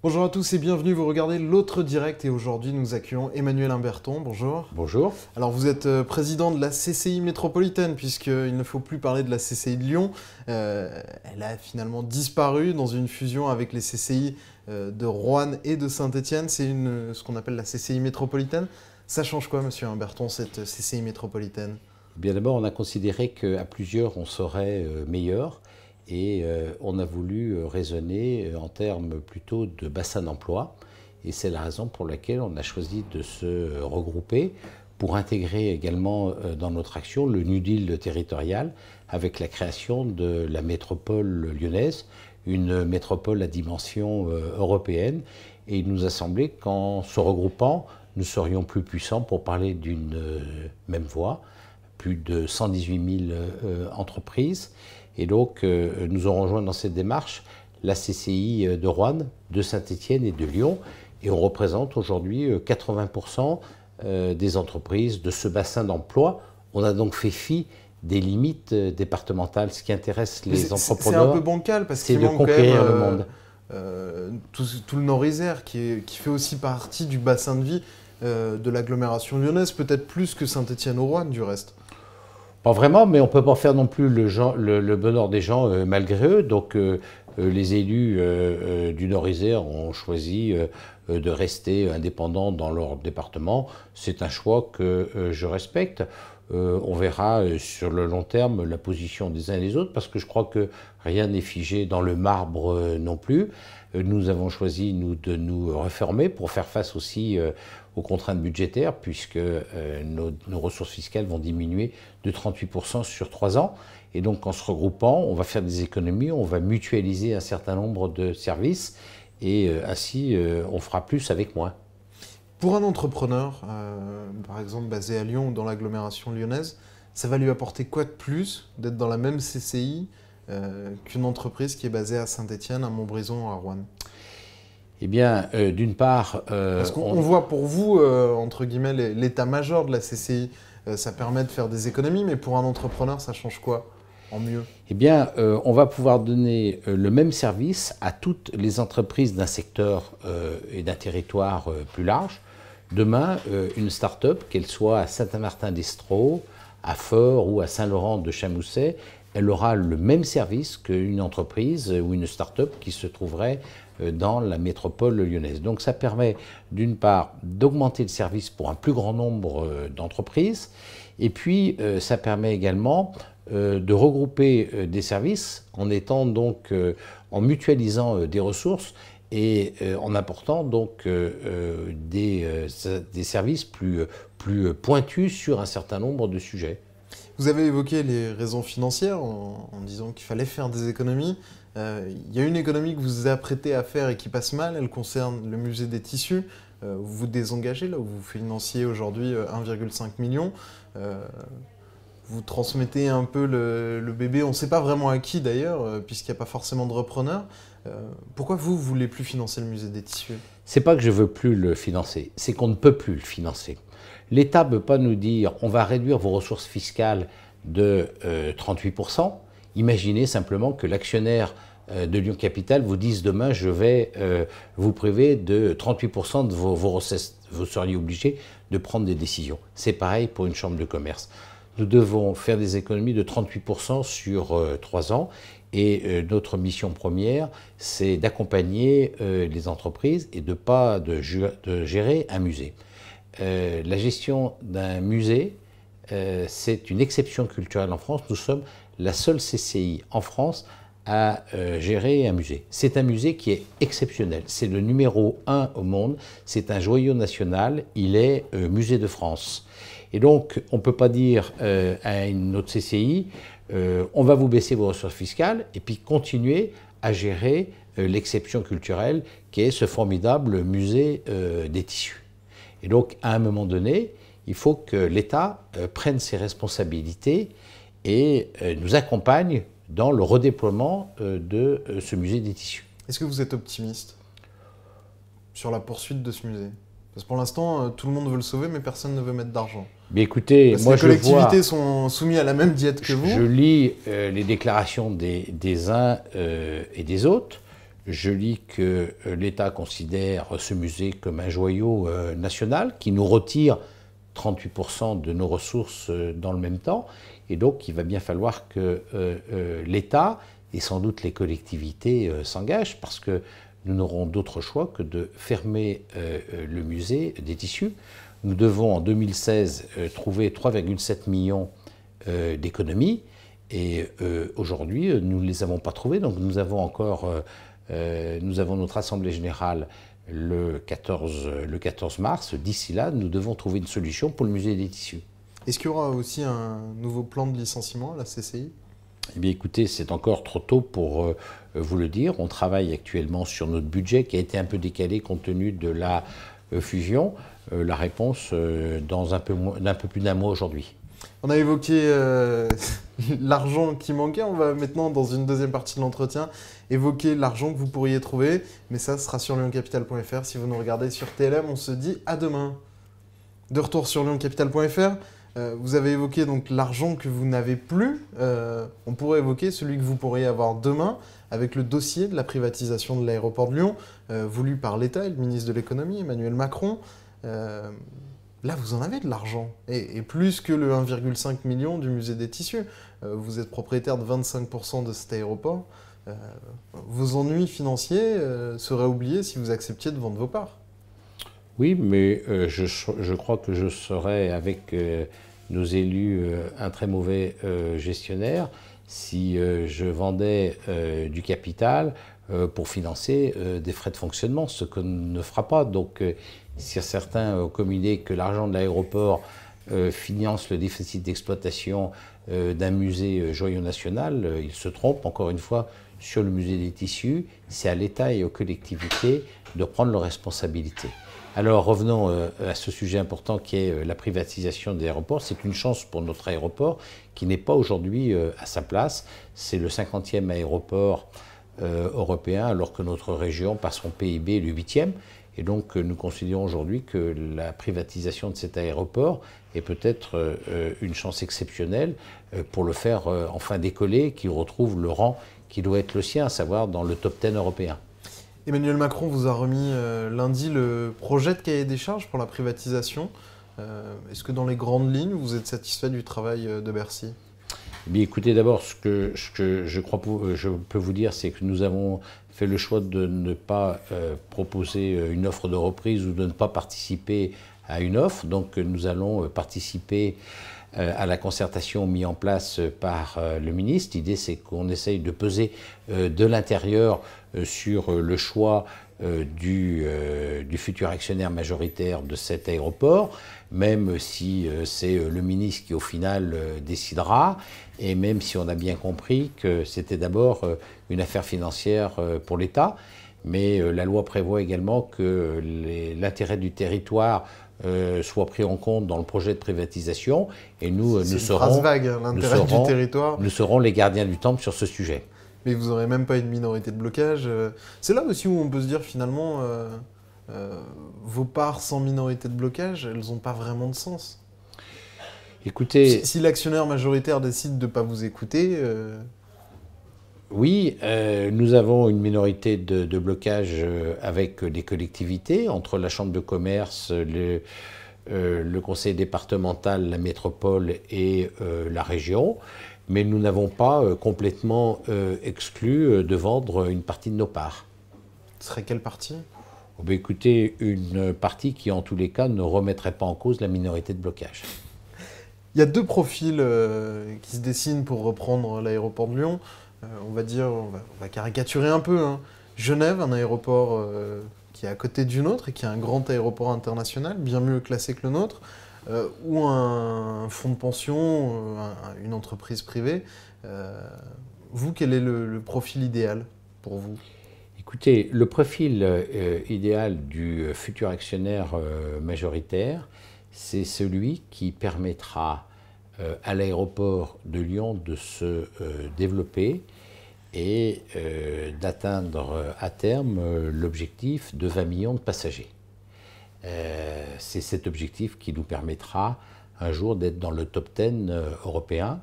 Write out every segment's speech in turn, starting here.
Bonjour à tous et bienvenue, vous regardez l'autre direct et aujourd'hui nous accueillons Emmanuel Imberton, bonjour. Bonjour. Alors vous êtes président de la CCI métropolitaine puisqu'il ne faut plus parler de la CCI de Lyon. Elle a finalement disparu dans une fusion avec les CCI de Roanne et de Saint-Étienne. C'est ce qu'on appelle la CCI métropolitaine. Ça change quoi, monsieur Imberton, cette CCI métropolitaine? Bien d'abord, on a considéré qu'à plusieurs, on serait meilleur et on a voulu raisonner en termes plutôt de bassin d'emploi. Et c'est la raison pour laquelle on a choisi de se regrouper pour intégrer également dans notre action le New Deal territorial avec la création de la métropole lyonnaise, une métropole à dimension européenne. Et il nous a semblé qu'en se regroupant, nous serions plus puissants pour parler d'une même voix, plus de 118 000 entreprises. Et donc, nous aurons rejoint dans cette démarche la CCI de Roanne, de Saint-Étienne et de Lyon. Et on représente aujourd'hui 80% des entreprises de ce bassin d'emploi. On a donc fait fi des limites départementales. Ce qui intéresse les entrepreneurs, c'est un peu bancal parce c'est qu'il de manque quand conquérir même, le monde. Tout le Nord-Isère qui fait aussi partie du bassin de vie de l'agglomération lyonnaise, peut-être plus que Saint-Étienne ou Roanne du reste. Pas vraiment, mais on ne peut pas faire non plus le bonheur des gens malgré eux. Donc les élus du Nord-Isère ont choisi de rester indépendants dans leur département. C'est un choix que je respecte. On verra sur le long terme la position des uns et des autres, parce que je crois que rien n'est figé dans le marbre non plus. Nous avons choisi, nous, de nous reformer pour faire face aussi aux contraintes budgétaires, puisque nos ressources fiscales vont diminuer de 38% sur 3 ans. Et donc, en se regroupant, on va faire des économies, on va mutualiser un certain nombre de services, et ainsi, on fera plus avec moins. Pour un entrepreneur, par exemple basé à Lyon ou dans l'agglomération lyonnaise, ça va lui apporter quoi de plus d'être dans la même CCI qu'une entreprise qui est basée à Saint-Étienne, à Montbrison, à Roanne? Eh bien, d'une part... Parce qu'on voit pour vous, entre guillemets, l'état-major de la CCI, ça permet de faire des économies, mais pour un entrepreneur, ça change quoi en mieux? Eh bien, on va pouvoir donner le même service à toutes les entreprises d'un secteur et d'un territoire plus large. Demain, une start-up, qu'elle soit à Saint-Martin-d'Estraux, à Feurs ou à Saint-Laurent-de-Chamousset, elle aura le même service qu'une entreprise ou une start-up qui se trouverait dans la métropole lyonnaise. Donc ça permet d'une part d'augmenter le service pour un plus grand nombre d'entreprises, et puis ça permet également de regrouper des services en étant donc en mutualisant des ressources et en apportant donc des services plus pointus sur un certain nombre de sujets. Vous avez évoqué les raisons financières en disant qu'il fallait faire des économies. Il y a une économie que vous vous apprêtez à faire et qui passe mal, elle concerne le musée des tissus. Vous vous désengagez là où vous financiez aujourd'hui 1,5 million. Vous transmettez un peu le bébé, on ne sait pas vraiment à qui d'ailleurs, puisqu'il n'y a pas forcément de repreneur. Pourquoi vous ne voulez plus financer le musée des tissus? C'est pas que je veux plus le financer, c'est qu'on ne peut plus le financer. L'État ne peut pas nous dire on va réduire vos ressources fiscales de 38%. Imaginez simplement que l'actionnaire de Lyon Capital vous dise demain je vais vous priver de 38% de vos recettes. Vous seriez obligé de prendre des décisions. C'est pareil pour une chambre de commerce. Nous devons faire des économies de 38% sur 3 ans. Et notre mission première, c'est d'accompagner les entreprises et de gérer un musée. La gestion d'un musée, c'est une exception culturelle en France. Nous sommes la seule CCI en France à gérer un musée. C'est un musée qui est exceptionnel. C'est le numéro 1 au monde. C'est un joyau national. Il est musée de France. Et donc, on ne peut pas dire à une autre CCI, on va vous baisser vos ressources fiscales et puis continuer à gérer l'exception culturelle qui est ce formidable musée des tissus. Et donc, à un moment donné, il faut que l'État prenne ses responsabilités et nous accompagne dans le redéploiement de ce musée des tissus. Est-ce que vous êtes optimiste sur la poursuite de ce musée? Parce que pour l'instant, tout le monde veut le sauver, mais personne ne veut mettre d'argent. Mais écoutez, moi je vois... Les collectivités sont soumises à la même diète que vous. Je lis les déclarations des uns et des autres. je lis que l'État considère ce musée comme un joyau national qui nous retire 38% de nos ressources dans le même temps. Et donc, il va bien falloir que l'État et sans doute les collectivités s'engagent, parce que nous n'aurons d'autre choix que de fermer le musée des tissus. Nous devons en 2016 trouver 3,7 millions d'économies, et aujourd'hui nous ne les avons pas trouvées. Donc nous avons encore, nous avons notre assemblée générale le 14 mars. D'ici là, nous devons trouver une solution pour le musée des tissus. Est-ce qu'il y aura aussi un nouveau plan de licenciement à la CCI ? Eh bien écoutez, c'est encore trop tôt pour vous le dire. On travaille actuellement sur notre budget qui a été un peu décalé compte tenu de la fusion. La réponse dans un peu plus d'un mois aujourd'hui. On a évoqué l'argent qui manquait. On va maintenant, dans une deuxième partie de l'entretien, évoquer l'argent que vous pourriez trouver. Mais ça sera sur lyoncapital.fr. Si vous nous regardez sur TLM, on se dit à demain. De retour sur lyoncapital.fr. Vous avez évoqué donc l'argent que vous n'avez plus. On pourrait évoquer celui que vous pourriez avoir demain avec le dossier de la privatisation de l'aéroport de Lyon, voulu par l'État et le ministre de l'économie, Emmanuel Macron. Là, vous en avez de l'argent, et plus que le 1,5 million du musée des tissus. Vous êtes propriétaire de 25% de cet aéroport. Vos ennuis financiers seraient oubliés si vous acceptiez de vendre vos parts. Oui, mais je crois que je serais, avec nos élus, un très mauvais gestionnaire si je vendais du capital pour financer des frais de fonctionnement, ce qu'on ne fera pas. Donc, si certains ont communiqué que l'argent de l'aéroport finance le déficit d'exploitation d'un musée joyau national, ils se trompent. Encore une fois, sur le musée des tissus, c'est à l'État et aux collectivités de prendre leurs responsabilités. Alors revenons à ce sujet important qui est la privatisation des aéroports. C'est une chance pour notre aéroport qui n'est pas aujourd'hui à sa place. C'est le 50e aéroport européen, alors que notre région, par son PIB, est le 8e. Et donc nous considérons aujourd'hui que la privatisation de cet aéroport est peut-être une chance exceptionnelle pour le faire enfin décoller, qu'il retrouve le rang qui doit être le sien, à savoir dans le top 10 européen. Emmanuel Macron vous a remis lundi le projet de cahier des charges pour la privatisation. Est-ce que dans les grandes lignes, vous êtes satisfait du travail de Bercy ? Eh bien, écoutez, d'abord, ce que je peux vous dire, c'est que nous avons fait le choix de ne pas proposer une offre de reprise ou de ne pas participer à une offre. Donc, nous allons participer à la concertation mise en place par le ministre. L'idée, c'est qu'on essaye de peser de l'intérieur sur le choix du futur actionnaire majoritaire de cet aéroport, même si c'est le ministre qui au final décidera, et même si on a bien compris que c'était d'abord une affaire financière pour l'État. Mais la loi prévoit également que l'intérêt du territoire soit pris en compte dans le projet de privatisation, et nous serons les gardiens du temple sur ce sujet. Mais vous n'aurez même pas une minorité de blocage. C'est là aussi où on peut se dire finalement, vos parts sans minorité de blocage, elles n'ont pas vraiment de sens. Écoutez, si l'actionnaire majoritaire décide de ne pas vous écouter... Oui, nous avons une minorité de blocage avec des collectivités, entre la Chambre de commerce, le conseil départemental, la métropole et la région. Mais nous n'avons pas complètement exclu de vendre une partie de nos parts. Ce serait quelle partie ? Oh ben écoutez, une partie qui, en tous les cas, ne remettrait pas en cause la minorité de blocage. Il y a deux profils qui se dessinent pour reprendre l'aéroport de Lyon. On va caricaturer un peu. Hein. Genève, un aéroport qui est à côté du nôtre et qui est un grand aéroport international, bien mieux classé que le nôtre. Ou un fonds de pension, une entreprise privée. Vous, quel est le profil idéal pour vous ? Écoutez, le profil idéal du futur actionnaire majoritaire, c'est celui qui permettra à l'aéroport de Lyon de se développer et d'atteindre à terme l'objectif de 20 millions de passagers. C'est cet objectif qui nous permettra un jour d'être dans le top 10 européen.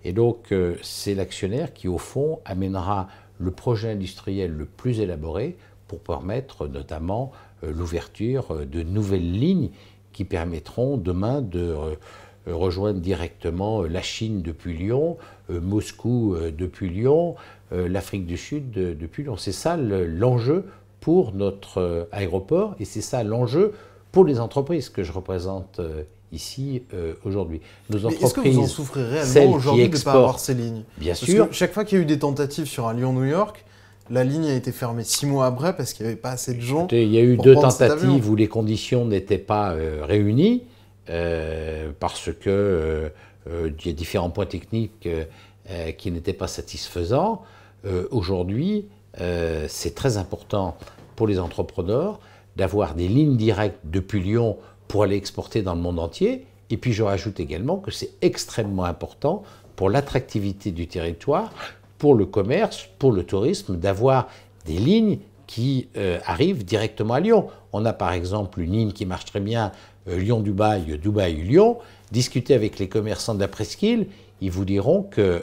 Et donc, c'est l'actionnaire qui, au fond, amènera le projet industriel le plus élaboré pour permettre notamment l'ouverture de nouvelles lignes qui permettront demain de rejoindre directement la Chine depuis Lyon, Moscou depuis Lyon, l'Afrique du Sud depuis Lyon. C'est ça l'enjeu pour notre aéroport et c'est ça l'enjeu pour les entreprises que je représente ici aujourd'hui. Est-ce que vous en souffrez réellement aujourd'hui de ne pas avoir ces lignes? Bien sûr. Que chaque fois qu'il y a eu des tentatives sur un Lyon-New York, la ligne a été fermée 6 mois après parce qu'il n'y avait pas assez de gens. Il y a eu 2 tentatives où les conditions n'étaient pas réunies parce que il y a différents points techniques qui n'étaient pas satisfaisants. Aujourd'hui, c'est très important pour les entrepreneurs d'avoir des lignes directes depuis Lyon pour aller exporter dans le monde entier. Et puis je rajoute également que c'est extrêmement important pour l'attractivité du territoire, pour le commerce, pour le tourisme, d'avoir des lignes qui arrivent directement à Lyon. On a par exemple une ligne qui marche très bien, Lyon-Dubaï, Dubaï-Lyon. Discutez avec les commerçants de la presqu'île, ils vous diront que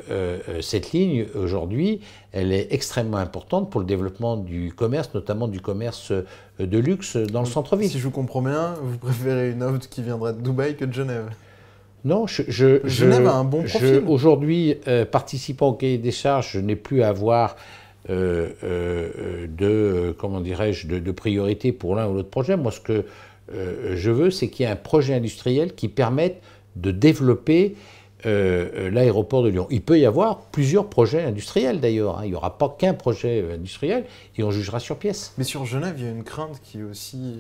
cette ligne, aujourd'hui, elle est extrêmement importante pour le développement du commerce, notamment du commerce de luxe dans le centre-ville. Si je vous comprends bien, vous préférez une offre qui viendrait de Dubaï que de Genève? Non, Genève a un bon profil. Aujourd'hui, participant au cahier des charges, je n'ai plus à avoir comment dirais-je, de priorité pour l'un ou l'autre projet. Moi, ce que je veux, c'est qu'il y ait un projet industriel qui permette de développer l'aéroport de Lyon. Il peut y avoir plusieurs projets industriels d'ailleurs. Il n'y aura pas qu'un projet industriel et on jugera sur pièce. Mais sur Genève, il y a une crainte qui aussi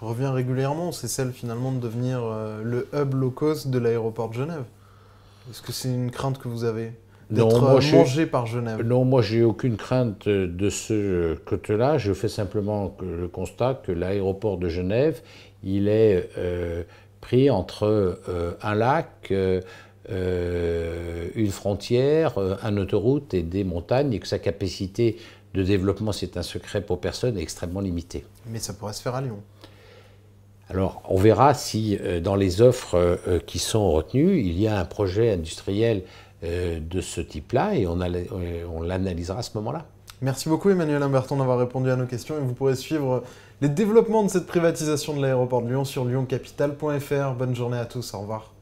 revient régulièrement. C'est celle finalement de devenir le hub low cost de l'aéroport de Genève. Est-ce que c'est une crainte que vous avez d'être mangé par Genève? Non, moi j'ai aucune crainte de ce côté-là. Je fais simplement le constat que l'aéroport de Genève, il est pris entre un lac, une frontière, une autoroute et des montagnes, et que sa capacité de développement, c'est un secret pour personne, est extrêmement limitée. Mais ça pourrait se faire à Lyon. Alors, on verra si dans les offres qui sont retenues, il y a un projet industriel de ce type-là, et on l'analysera à ce moment-là. Merci beaucoup Emmanuel Imberton d'avoir répondu à nos questions, et vous pourrez suivre les développements de cette privatisation de l'aéroport de Lyon sur lyoncapital.fr. Bonne journée à tous, au revoir.